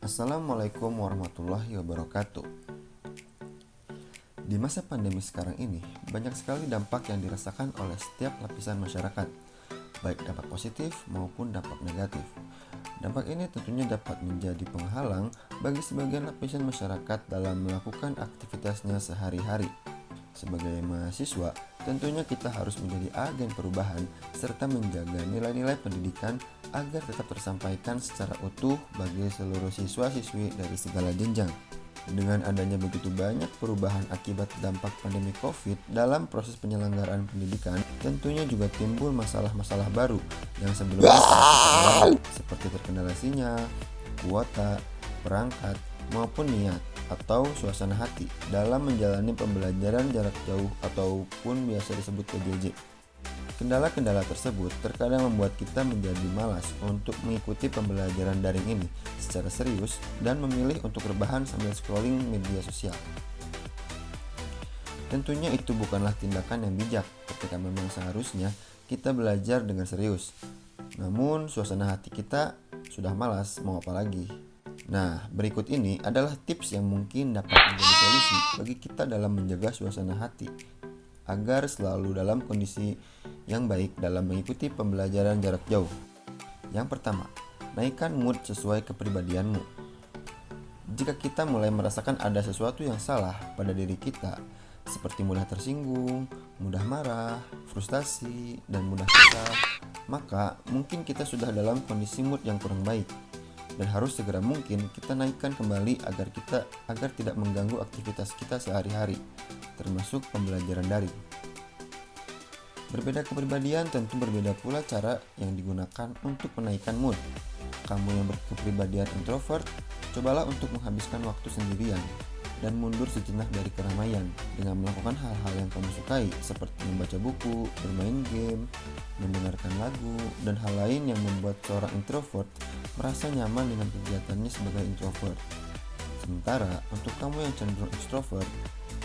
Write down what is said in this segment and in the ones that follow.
Assalamualaikum warahmatullahi wabarakatuh. Di masa pandemi sekarang ini, banyak sekali dampak yang dirasakan oleh setiap lapisan masyarakat, baik dampak positif maupun dampak negatif. Dampak ini tentunya dapat menjadi penghalang bagi sebagian lapisan masyarakat dalam melakukan aktivitasnya sehari-hari. Sebagai mahasiswa, tentunya kita harus menjadi agen perubahan serta menjaga nilai-nilai pendidikan agar tetap tersampaikan secara utuh bagi seluruh siswa-siswi dari segala jenjang. Dengan adanya begitu banyak perubahan akibat dampak pandemi COVID dalam proses penyelenggaraan pendidikan, tentunya juga timbul masalah-masalah baru yang sebelumnya tidak terkendali, seperti terkendala sinyal, kuota, perangkat, maupun niat atau suasana hati dalam menjalani pembelajaran jarak jauh ataupun biasa disebut PJJ. Kendala-kendala tersebut terkadang membuat kita menjadi malas untuk mengikuti pembelajaran daring ini secara serius dan memilih untuk rebahan sambil scrolling media sosial. Tentunya itu bukanlah tindakan yang bijak ketika memang seharusnya kita belajar dengan serius. Namun suasana hati kita sudah malas, mau apa lagi? Nah, berikut ini adalah tips yang mungkin dapat menjadi solusi bagi kita dalam menjaga suasana hati agar selalu dalam kondisi yang baik dalam mengikuti pembelajaran jarak jauh. Yang pertama, naikkan mood sesuai kepribadianmu. Jika kita mulai merasakan ada sesuatu yang salah pada diri kita, seperti mudah tersinggung, mudah marah, frustasi, dan mudah kesal, maka mungkin kita sudah dalam kondisi mood yang kurang baik dan harus segera mungkin kita naikkan kembali agar tidak mengganggu aktivitas kita sehari-hari, termasuk pembelajaran daring. Berbeda kepribadian tentu berbeda pula cara yang digunakan untuk menaikkan mood. Kamu yang berkepribadian introvert, cobalah untuk menghabiskan waktu sendirian dan mundur sejenak dari keramaian dengan melakukan hal-hal yang kamu sukai seperti membaca buku, bermain game, mendengarkan lagu, dan hal lain yang membuat seorang introvert merasa nyaman dengan kegiatannya sebagai introvert. Sementara untuk kamu yang cenderung extrovert,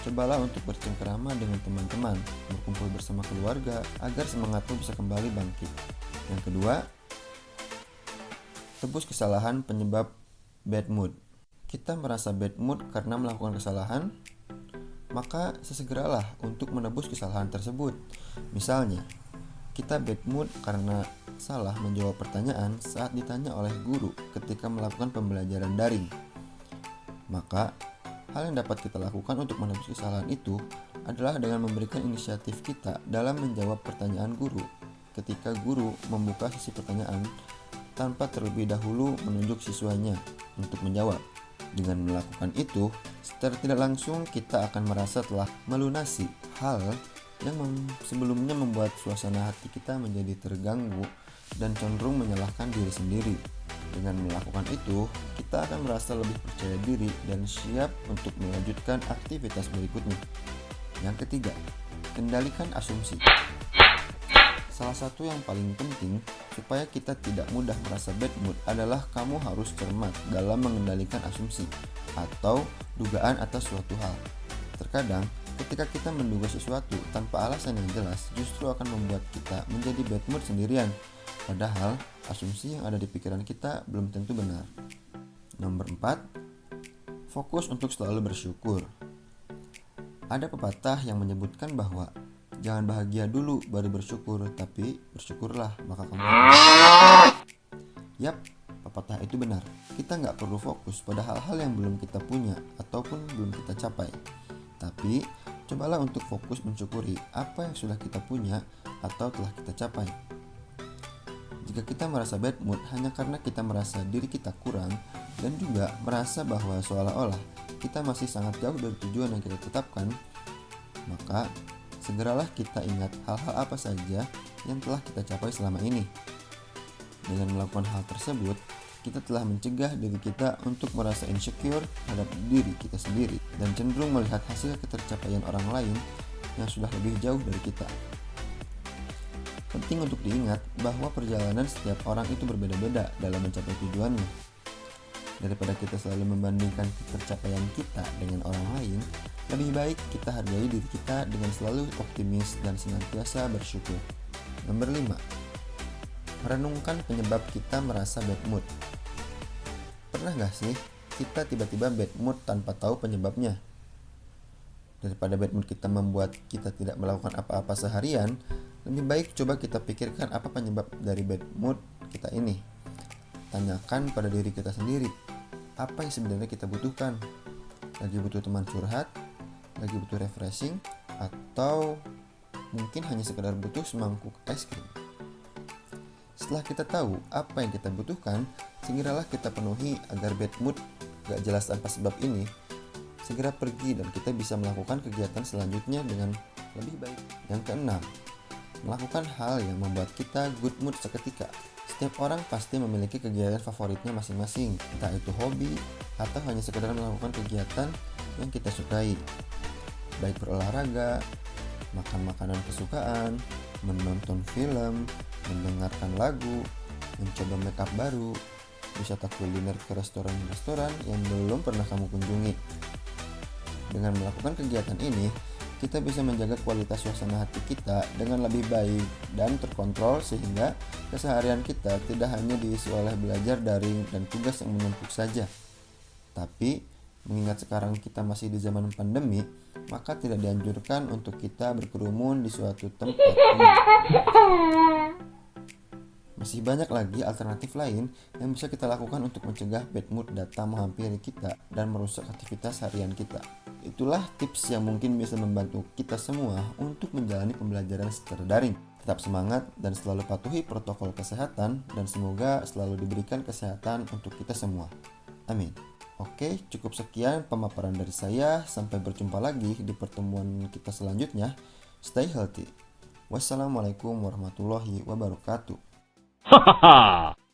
cobalah untuk bercengkerama dengan teman-teman, berkumpul bersama keluarga agar semangatmu bisa kembali bangkit. Yang kedua, tebus kesalahan penyebab bad mood. Kita merasa bad mood karena melakukan kesalahan, maka sesegeralah untuk menebus kesalahan tersebut. Misalnya, kita bad mood karena salah menjawab pertanyaan saat ditanya oleh guru ketika melakukan pembelajaran daring. Maka, hal yang dapat kita lakukan untuk menebus kesalahan itu adalah dengan memberikan inisiatif kita dalam menjawab pertanyaan guru ketika guru membuka sesi pertanyaan tanpa terlebih dahulu menunjuk siswanya untuk menjawab. Dengan melakukan itu, secara tidak langsung kita akan merasa telah melunasi hal yang sebelumnya membuat suasana hati kita menjadi terganggu dan cenderung menyalahkan diri sendiri. Dengan melakukan itu, kita akan merasa lebih percaya diri dan siap untuk melanjutkan aktivitas berikutnya. Yang ketiga, kendalikan asumsi. Salah satu yang paling penting supaya kita tidak mudah merasa bad mood adalah kamu harus cermat dalam mengendalikan asumsi atau dugaan atas suatu hal. Terkadang, ketika kita menduga sesuatu tanpa alasan yang jelas justru akan membuat kita menjadi bad mood sendirian. Padahal, asumsi yang ada di pikiran kita belum tentu benar. Nomor 4, fokus untuk selalu bersyukur. Ada pepatah yang menyebutkan bahwa jangan bahagia dulu baru bersyukur, tapi bersyukurlah maka kamu akan. Yap, pepatah itu benar. Kita nggak perlu fokus pada hal-hal yang belum kita punya ataupun belum kita capai. Tapi, cobalah untuk fokus mensyukuri apa yang sudah kita punya atau telah kita capai. Jika kita merasa bad mood hanya karena kita merasa diri kita kurang dan juga merasa bahwa seolah-olah kita masih sangat jauh dari tujuan yang kita tetapkan, maka segeralah kita ingat hal-hal apa saja yang telah kita capai selama ini. Dengan melakukan hal tersebut, kita telah mencegah diri kita untuk merasa insecure terhadap diri kita sendiri dan cenderung melihat hasil ketercapaian orang lain yang sudah lebih jauh dari kita. Penting untuk diingat bahwa perjalanan setiap orang itu berbeda-beda dalam mencapai tujuannya. Daripada kita selalu membandingkan ketercapaian kita dengan orang lain, lebih baik kita hargai diri kita dengan selalu optimis dan senantiasa bersyukur. Nomor 5, merenungkan penyebab kita merasa bad mood. Pernah nggak sih kita tiba-tiba bad mood tanpa tahu penyebabnya? Daripada bad mood kita membuat kita tidak melakukan apa-apa seharian, lebih baik coba kita pikirkan apa penyebab dari bad mood kita ini. Tanyakan pada diri kita sendiri, apa yang sebenarnya kita butuhkan? Lagi butuh teman curhat? Lagi butuh refreshing? Atau mungkin hanya sekedar butuh semangkuk es krim? Setelah kita tahu apa yang kita butuhkan, segeralah kita penuhi agar bad mood gak jelas tanpa sebab ini segera pergi dan kita bisa melakukan kegiatan selanjutnya dengan lebih baik. Yang keenam, melakukan hal yang membuat kita good mood seketika. Setiap orang pasti memiliki kegiatan favoritnya masing-masing, entah itu hobi atau hanya sekedar melakukan kegiatan yang kita sukai. Baik berolahraga, makan makanan kesukaan, menonton film, mendengarkan lagu, mencoba makeup baru, wisata kuliner ke restoran-restoran yang belum pernah kamu kunjungi. Dengan melakukan kegiatan ini, kita bisa menjaga kualitas suasana hati kita dengan lebih baik dan terkontrol sehingga keseharian kita tidak hanya diisi oleh belajar daring dan tugas yang menumpuk saja. Tapi, mengingat sekarang kita masih di zaman pandemi, maka tidak dianjurkan untuk kita berkerumun di suatu tempat umum. Masih banyak lagi alternatif lain yang bisa kita lakukan untuk mencegah bad mood datang menghampiri kita dan merusak aktivitas harian kita. Itulah tips yang mungkin bisa membantu kita semua untuk menjalani pembelajaran secara daring. Tetap semangat dan selalu patuhi protokol kesehatan dan semoga selalu diberikan kesehatan untuk kita semua. Amin. Oke, cukup sekian pemaparan dari saya. Sampai berjumpa lagi di pertemuan kita selanjutnya. Stay healthy. Wassalamualaikum warahmatullahi wabarakatuh. Hahaha.